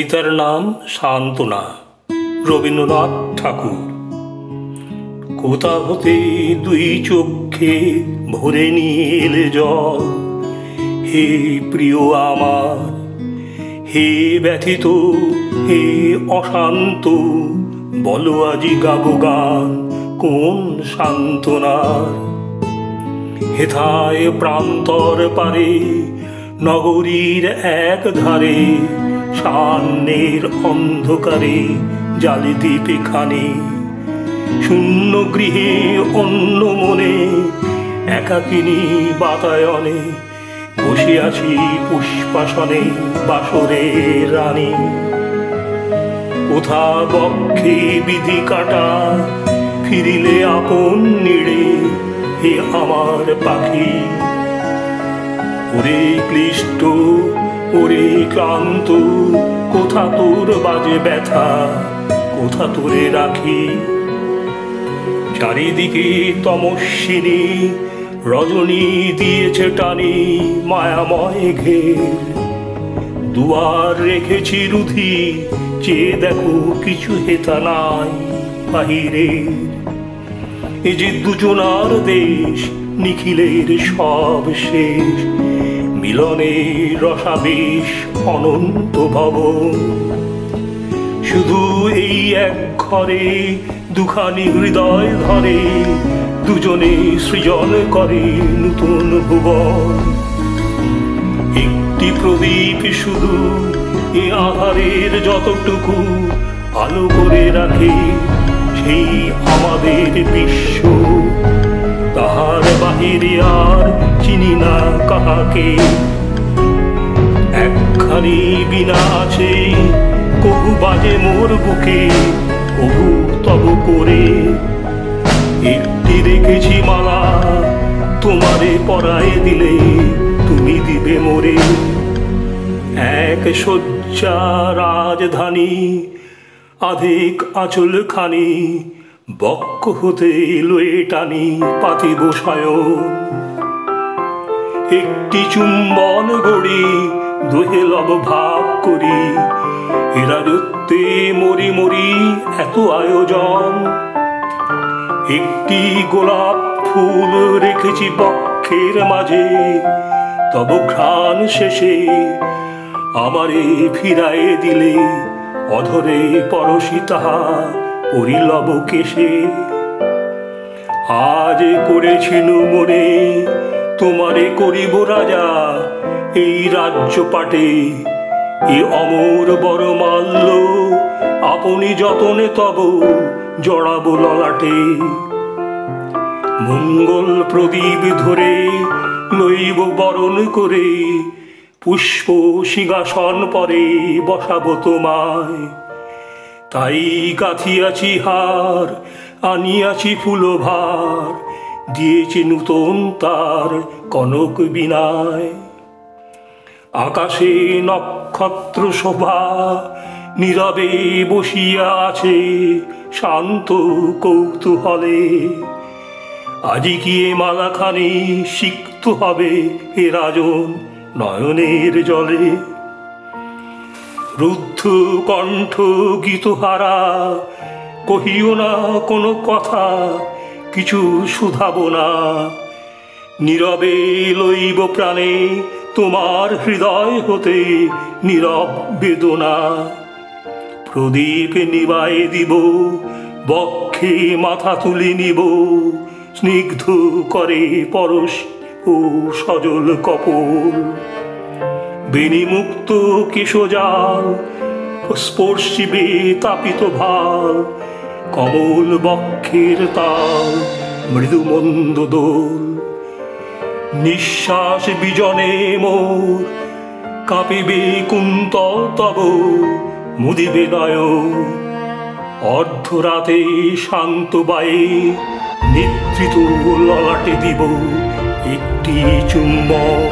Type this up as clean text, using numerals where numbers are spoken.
কবিতার নাম সান্ত্বনা, রবীন্দ্রনাথ ঠাকুর। কোথা হতে দুই চক্ষে ভরে নিয়ে এলে জল, হে প্রিয় আমার, হে ব্যথিত, হে অশান্ত, বলো আজি গাবো গান কোন সান্ত্বনার। হেথায় প্রান্তর পারে নগরীর এক ধারে, সান্নের অন্ধকারে জালি দ্বীপে খানি, শূন্য গৃহে অন্য মনে একাকিনী বাতায়নে, বসে আছি পুষ্পাসনে বাসরের রানী। কোথা বক্ষে বিধি কাটা ফিরিলে আপন নিড়ে, হে আমার পাখি। ওরে ক্লিষ্ট, ওরে ক্লান্ত, কোথা তোর বাজে ব্যথা, কোথা তোরে রাখি। চারিদিকে তমস্বিনী রজনী দিয়েছে টানি মায়াময় ঘের, দুয়ার রেখেছি রুধি, চেয়ে দেখো কিছু হেতা নাই বাহিরে। এ যে দুজনার দেশ, নিখিলের সব শেষ, মিলনের রসাবেশ অনন্ত ভবন। শুধু এই এক ঘরে দুখানি হৃদয় ধরে, দুজনে সৃজন করে নতুন ভুবন। একটি প্রদীপ শুধু এ আধারের যতটুকু আলো করে রাখে, সেই আমাদের বিশ্ব। তাহার বাহিরে আর চিনি না কাহাকে। একখানি বিনা আছে কবু বাজে মোর বুকে, কবু তব করে। একটি রেখেছি মালা, তোমারে পরায় দিলে তুমি দিবে মোরে। এক শয্যা রাজধানী, আধিক আঁচল খানি, বক্ষ হতে লয়ে টানি পাতিব সায়ন। একটি চুম্বন গড়ি দোহে লব ভাব করি, এ রাজত্বে মরি মরি এত আয়োজন। একটি গোলাপ ফুল রেখেছি বক্ষের মাঝে, তব ঘ্রাণ শেষে আমারে ফিরায়ে দিলে, অধরে পরশি তাহা পরিলব কেশে। আজ করেছিনু মনে তোমারে করিব রাজা, এই রাজ্য পাটে এ অমর বড় মাল্য, আপনি যতনে তব জড়াব ললাটে। মঙ্গল প্রদীপ ধরে লইব বরণ করে, পুষ্প সিংহাসন পরে বসাব তোমায়। তাই গাঁথিয়াছি হার, আনিয়াছি ফুলভার, দিয়েছি নূতন তার কনক বিনায়। আকাশে নক্ষত্র শোভা নীরবে বসিয়া আছে শান্ত কৌতূহলে, আজি কি এ মালাখানি সিক্ত হবে এ রাজন নয়নের জলে। রুদ্ধ কণ্ঠ গীতহারা, কহিও না কোনো কথা, কিছু শুধাব না। নীরবে লইব প্রাণে তোমার হৃদয় হতে নীরব বেদনা। প্রদীপ নিবাই দিব, বক্ষে মাথা তুলে নিব, স্নিগ্ধ করে পরশ ও সজল কপোল। বেণীমুক্ত কেশজাল স্পর্শিবে তাপিত ভাল, কমল বক্ষের তাল মৃদু মন্দ দোল। নিঃশ্বাস বিজনে মোর কাঁপিবে কুন্তল তব, মুদিবে নয়ন। অর্ধরাতে শান্ত বায়ে নিদ্রিত ললাটে দিব একটি চুম্বন।